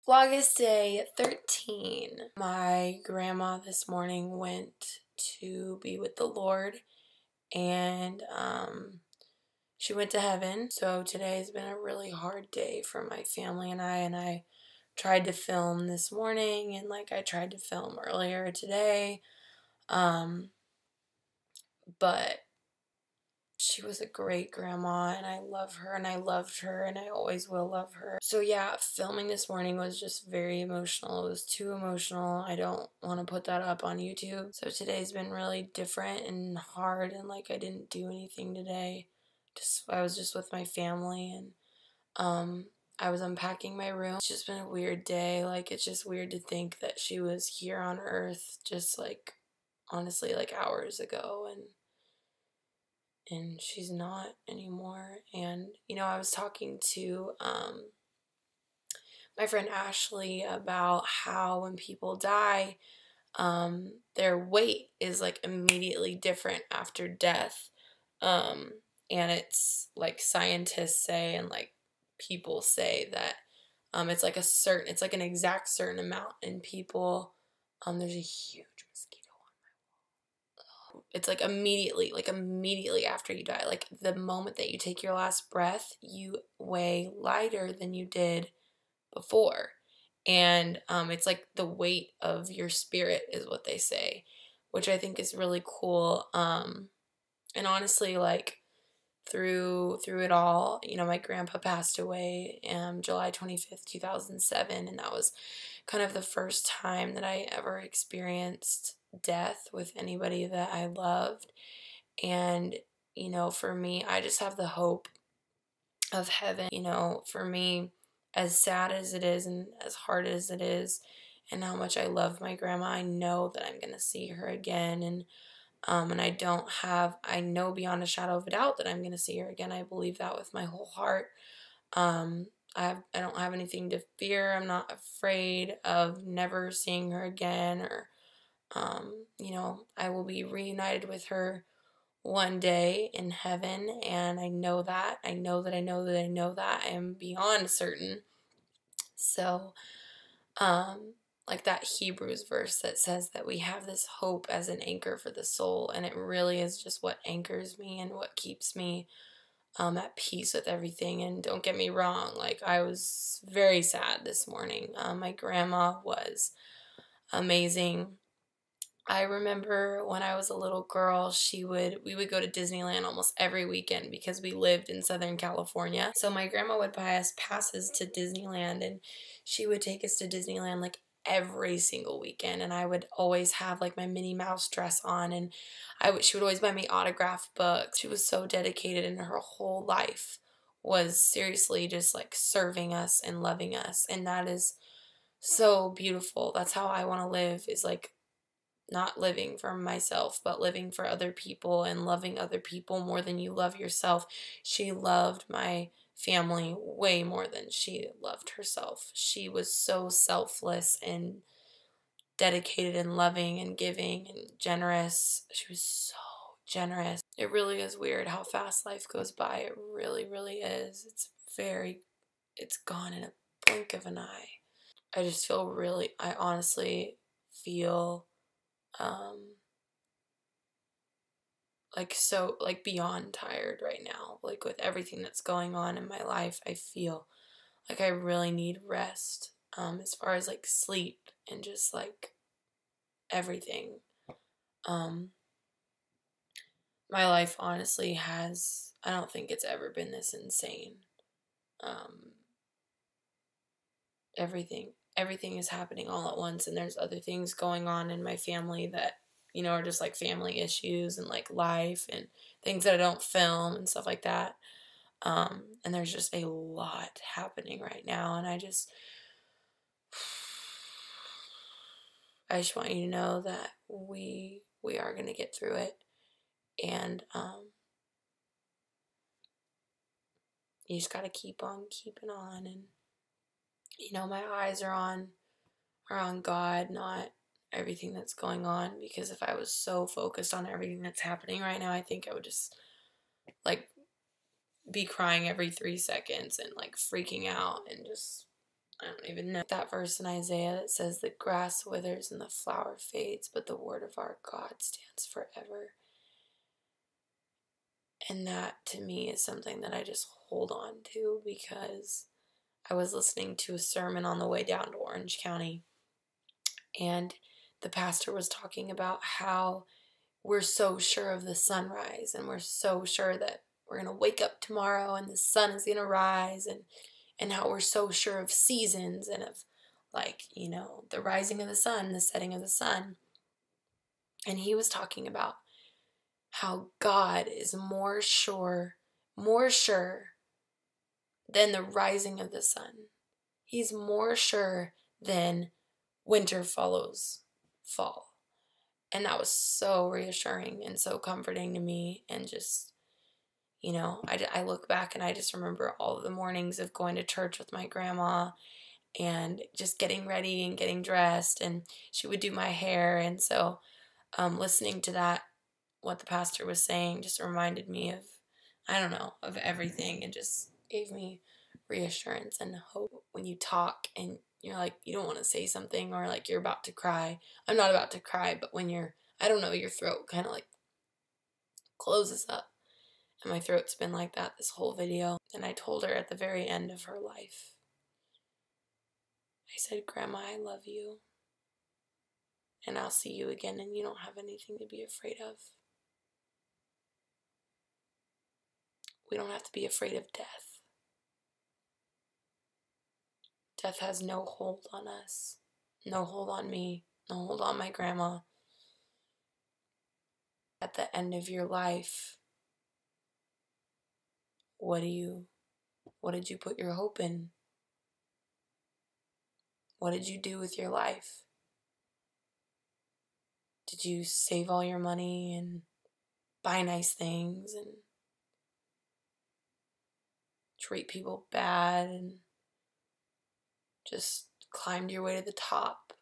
Vlogust day 13. My grandma this morning went to be with the Lord, and she went to heaven. So today has been a really hard day for my family and I tried to film this morning, and I tried to film earlier today, but she was a great grandma, and I love her, and I loved her, and I always will love her. So yeah, filming this morning was just very emotional. It was too emotional. I don't want to put that up on YouTube. So today's been really different and hard, and I didn't do anything today. I was just with my family, and I was unpacking my room. It's just been a weird day. It's just weird to think that she was here on earth just honestly hours ago, and she's not anymore. And I was talking to my friend Ashley about how when people die, their weight is immediately different after death, and it's scientists say, and people say that it's it's an exact certain amount in people. There's a huge mosquito. It's immediately after you die. The moment that you take your last breath, you weigh lighter than you did before. And it's the weight of your spirit is what they say, which I think is really cool. And honestly, through it all, my grandpa passed away July 25th, 2007, and that was kind of the first time that I ever experienced death with anybody that I loved. And for me, I just have the hope of heaven. For me, as sad as it is and as hard as it is, and how much I love my grandma, I know that I'm gonna see her again. And I know beyond a shadow of a doubt that I'm gonna see her again. I believe that with my whole heart. I don't have anything to fear. I'm not afraid of never seeing her again, or I will be reunited with her one day in heaven, and I know that. I know that. I know that. I know that. I am beyond certain. So, that Hebrews verse that says that we have this hope as an anchor for the soul, and it really is just what anchors me and what keeps me at peace with everything. And don't get me wrong, I was very sad this morning. My grandma was amazing. I remember when I was a little girl, we would go to Disneyland almost every weekend because we lived in Southern California. So my grandma would buy us passes to Disneyland, and she would take us to Disneyland every single weekend, and I would always have my Minnie Mouse dress on, and she would always buy me autograph books. She was so dedicated, and her whole life was seriously just serving us and loving us, and that is so beautiful. That's how I want to live, is not living for myself, but living for other people and loving other people more than you love yourself. She loved my family way more than she loved herself. She was so selfless and dedicated and loving and giving and generous. She was so generous. It really is weird how fast life goes by. It really, really is. It's gone in a blink of an eye. I honestly feel so beyond tired right now. With everything that's going on in my life, I feel I really need rest, as far as sleep and just everything. My life honestly I don't think it's ever been this insane. Everything is happening all at once, and there's other things going on in my family that are just family issues and life and things that I don't film and stuff like that. And there's just a lot happening right now, and I just want you to know that we are going to get through it, and you just got to keep on keeping on. And my eyes are on God, not everything that's going on, because if I was so focused on everything that's happening right now, I think I would just be crying every 3 seconds and freaking out and just I don't even know that verse in Isaiah that says the grass withers and the flower fades, but the word of our God stands forever. And that to me is something that I just hold on to, because I was listening to a sermon on the way down to Orange County, and the pastor was talking about how we're so sure of the sunrise, and we're so sure that we're going to wake up tomorrow and the sun is going to rise, and how we're so sure of seasons and of, like, you know, the rising of the sun, the setting of the sun. And he was talking about how God is more sure than the rising of the sun. He's more sure than winter follows fall. And that was so reassuring and so comforting to me. And just, you know, I look back and I just remember all of the mornings of going to church with my grandma and just getting ready and getting dressed, and she would do my hair. And so listening to that, what the pastor was saying, just reminded me of, I don't know, of everything, and just gave me reassurance and hope. When you talk and you're like, you don't want to say something, or like you're about to cry. I'm not about to cry, but when you're, I don't know, your throat kind of like closes up. And my throat's been like that this whole video. And I told her at the very end of her life, I said, Grandma, I love you. And I'll see you again, and you don't have anything to be afraid of. We don't have to be afraid of death. Death has no hold on us, no hold on me, no hold on my grandma. At the end of your life, what did you put your hope in? What did you do with your life? Did you save all your money and buy nice things and treat people bad and just climbed your way to the top?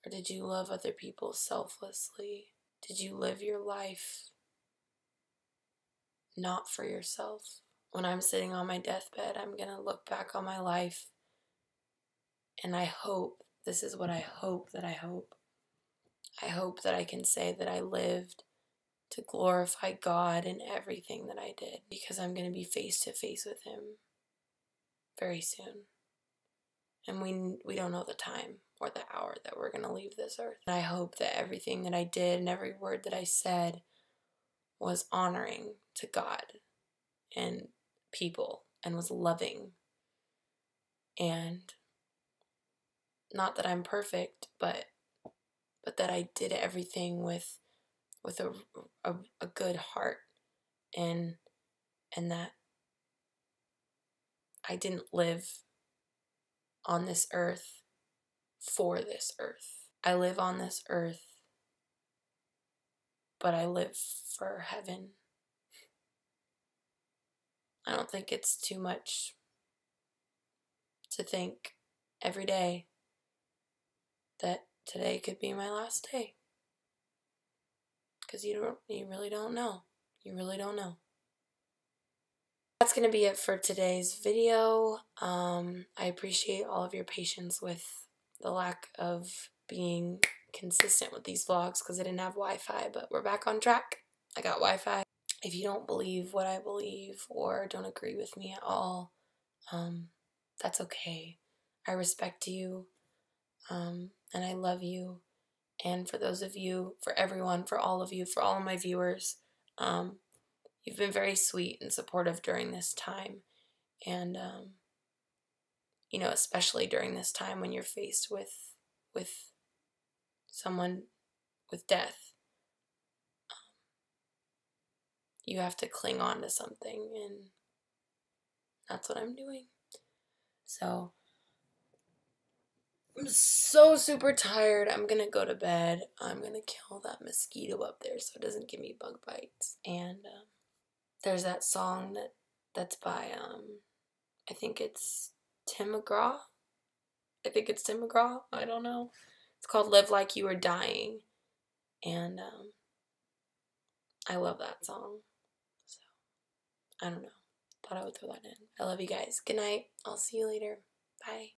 Or did you love other people selflessly? Did you live your life not for yourself? When I'm sitting on my deathbed, I'm going to look back on my life, and I hope, this is what I hope that I hope. I hope that I can say that I lived to glorify God in everything that I did, because I'm going to be face to face with Him very soon. And we don't know the time or the hour that we're going to leave this earth. And I hope that everything that I did and every word that I said was honoring to God and people, and was loving. And not that I'm perfect, but that I did everything with a good heart, and that I didn't live on this earth for this earth. I live on this earth, but I live for heaven. I don't think it's too much to think every day that today could be my last day. Because you really don't know. You really don't know. That's going to be it for today's video. I appreciate all of your patience with the lack of being consistent with these vlogs, because I didn't have Wi-Fi, but we're back on track. I got Wi-Fi. If you don't believe what I believe or don't agree with me at all, that's okay. I respect you, and I love you. And for those of you, for everyone, for all of you, for all of my viewers, you've been very sweet and supportive during this time. And, you know, especially during this time when you're faced with someone with death, you have to cling on to something, and that's what I'm doing. So I'm so super tired. I'm gonna go to bed. I'm gonna kill that mosquito up there so it doesn't give me bug bites. And there's that song that's by I think it's Tim McGraw. I don't know. It's called Live Like You Were Dying. And I love that song. So I don't know. thought I would throw that in. I love you guys. Good night. I'll see you later. Bye.